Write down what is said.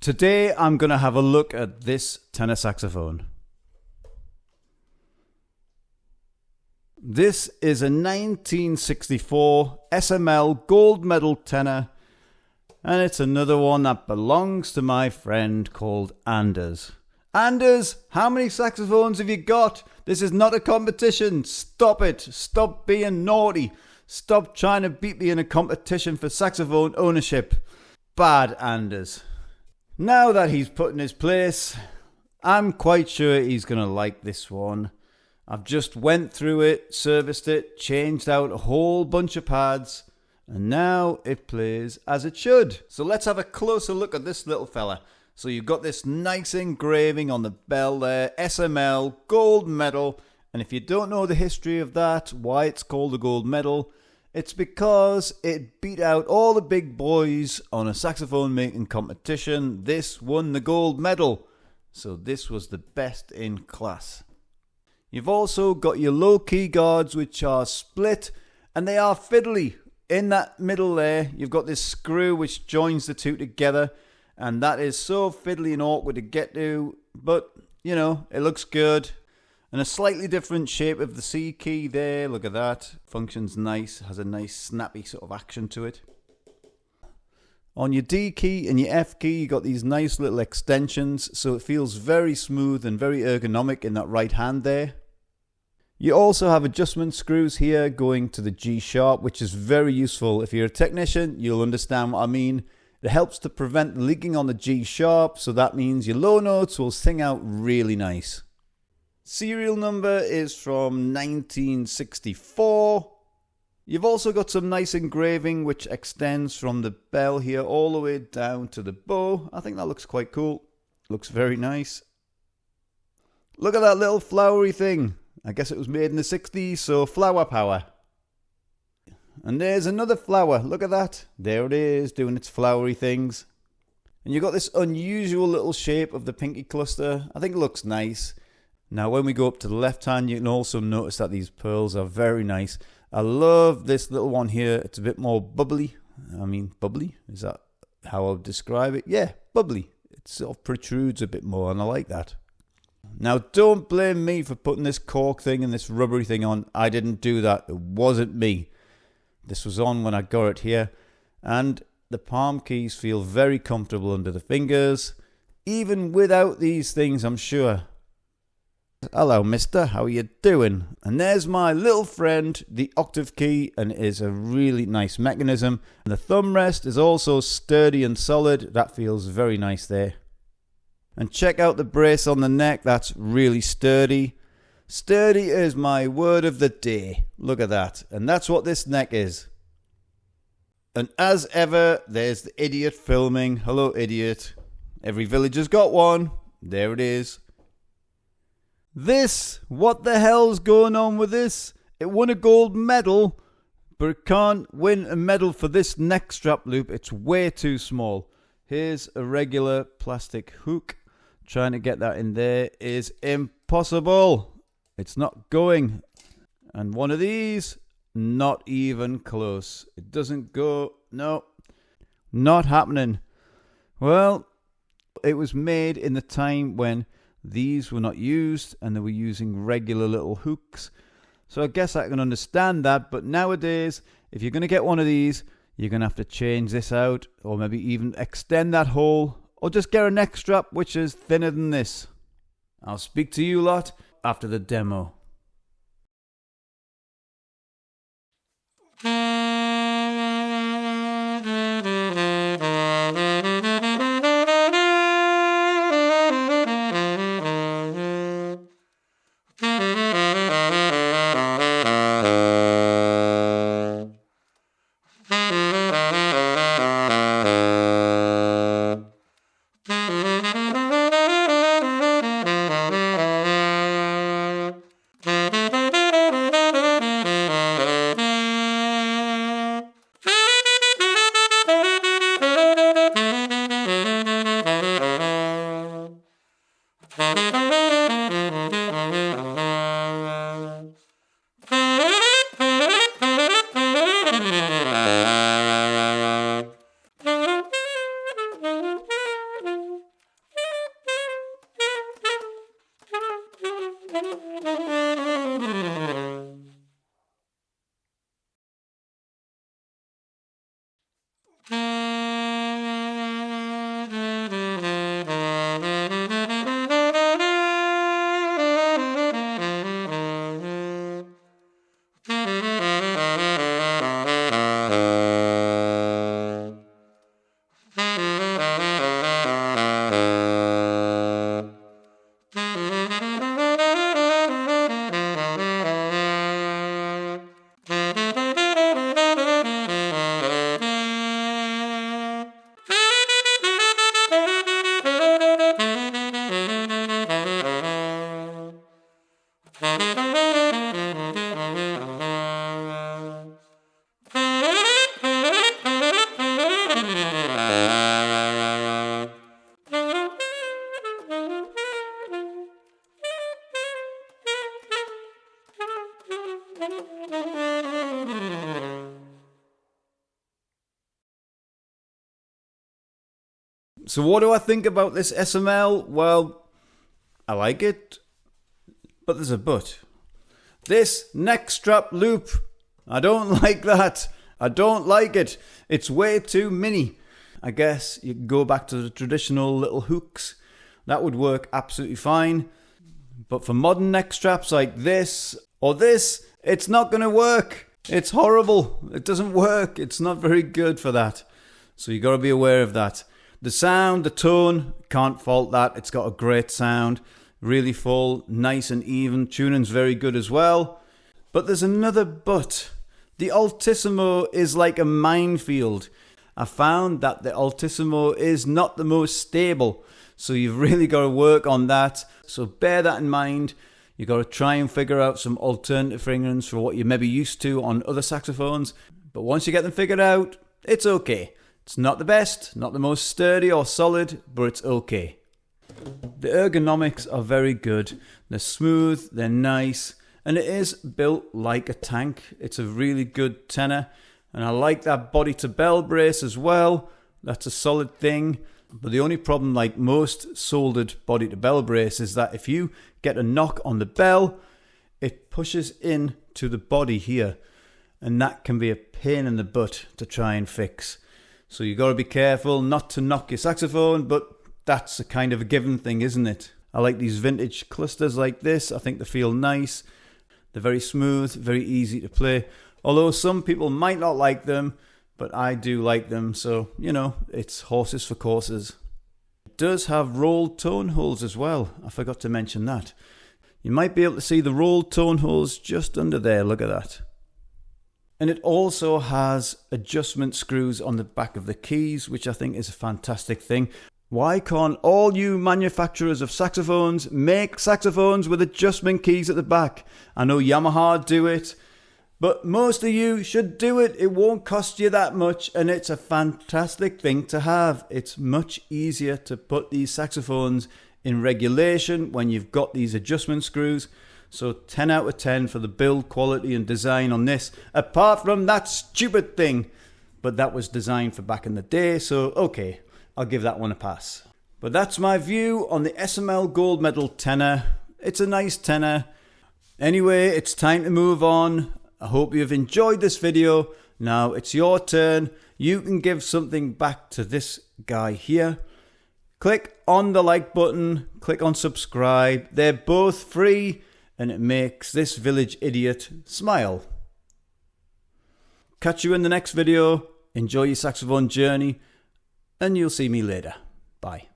Today I'm going to have a look at this tenor saxophone. This is a 1964 SML Gold medal tenor, and it's another one that belongs to my friend called Anders. Anders, how many saxophones have you got? This is not a competition. Stop it. Stop being naughty. Stop trying to beat me in a competition for saxophone ownership. Bad Anders. Now that he's put in his place, I'm quite sure he's going to like this one. I've just went through it, serviced it, changed out a whole bunch of pads, and now it plays as it should. So let's have a closer look at this little fella. So you've got this nice engraving on the bell there, SML Gold medal, and if you don't know the history of that, why it's called a gold medal, it's because it beat out all the big boys on a saxophone making competition. This won the gold medal. So this was the best in class. You've also got your low key guards, which are split, and they are fiddly. In that middle there, you've got this screw which joins the two together, and that is so fiddly and awkward to get to, but you know, it looks good. And a slightly different shape of the C key there, look at that. Functions nice, has a nice snappy sort of action to it. On your D key and your F key, you got these nice little extensions, so it feels very smooth and very ergonomic in that right hand there. You also have adjustment screws here going to the G sharp, which is very useful. If you're a technician, you'll understand what I mean. It helps to prevent leaking on the G sharp, so that means your low notes will sing out really nice. Serial number is from 1964. You've also got some nice engraving which extends from the bell here all the way down to the bow. I think that looks quite cool. Looks very nice. Look at that little flowery thing. I guess it was made in the 60s, so flower power. And there's another flower. Look at that. There it is, doing its flowery things. And you've got this unusual little shape of the pinky cluster. I think it looks nice. Now when we go up to the left hand, you can also notice that these pearls are very nice. I love this little one here. It's a bit more bubbly. I mean, bubbly? Is that how I would describe it? Yeah, bubbly. It sort of protrudes a bit more, and I like that. Now don't blame me for putting this cork thing and this rubbery thing on. I didn't do that. It wasn't me. This was on when I got it here. And the palm keys feel very comfortable under the fingers. Even without these things, I'm sure. Hello mister, how are you doing? And there's my little friend, the octave key, and it is a really nice mechanism. And the thumb rest is also sturdy and solid. That feels very nice there. And check out the brace on the neck, that's really sturdy. Sturdy is my word of the day. Look at that. And that's what this neck is. And as ever, there's the idiot filming. Hello idiot. Every villager's got one. There it is. This, what the hell's going on with this? It won a gold medal, but it can't win a medal for this neck strap loop. It's way too small. Here's a regular plastic hook. Trying to get that in there is impossible. It's not going. And one of these, not even close. It doesn't go. No, not happening. Well, it was made in the time when these were not used and they were using regular little hooks. So I guess I can understand that. But nowadays, if you're going to get one of these, you're going to have to change this out, or maybe even extend that hole, or just get a neck strap which is thinner than this. I'll speak to you lot after the demo. So what do I think about this SML? Well, I like it, but there's a but. This neck strap loop, I don't like that. I don't like it. It's way too mini. I guess you can go back to the traditional little hooks. That would work absolutely fine. But for modern neck straps like this or this, it's not going to work. It's horrible. It doesn't work. It's not very good for that. So you got to be aware of that. The sound, the tone, can't fault that. It's got a great sound. Really full, nice and even. Tuning's very good as well. But there's another but. The Altissimo is like a minefield. I found that the Altissimo is not the most stable. So you've really got to work on that. So bear that in mind. You've got to try and figure out some alternative fingerings for what you're maybe used to on other saxophones. But once you get them figured out, it's okay. It's not the best, not the most sturdy or solid, but it's okay. The ergonomics are very good. They're smooth, they're nice, and it is built like a tank. It's a really good tenor, and I like that body to bell brace as well. That's a solid thing. But the only problem, like most soldered body to bell brace, is that if you get a knock on the bell, it pushes in to the body here, and that can be a pain in the butt to try and fix. So you got to be careful not to knock your saxophone, but that's a kind of a given thing, isn't it? I like these vintage clusters like this. I think they feel nice. They're very smooth, very easy to play. Although some people might not like them, but I do like them. So, you know, it's horses for courses. It does have rolled tone holes as well. I forgot to mention that. You might be able to see the rolled tone holes just under there. Look at that. And it also has adjustment screws on the back of the keys, which I think is a fantastic thing. Why can't all you manufacturers of saxophones make saxophones with adjustment keys at the back? I know Yamaha do it, but most of you should do it. It won't cost you that much, and it's a fantastic thing to have. It's much easier to put these saxophones in regulation when you've got these adjustment screws. So 10 out of 10 for the build quality and design on this, apart from that stupid thing. But that was designed for back in the day, so okay, I'll give that one a pass. But that's my view on the SML Gold Medal tenor. It's a nice tenor. Anyway, it's time to move on. I hope you've enjoyed this video. Now it's your turn. You can give something back to this guy here. Click on the like button, click on subscribe. They're both free. And it makes this village idiot smile. Catch you in the next video. Enjoy your saxophone journey, and you'll see me later. Bye.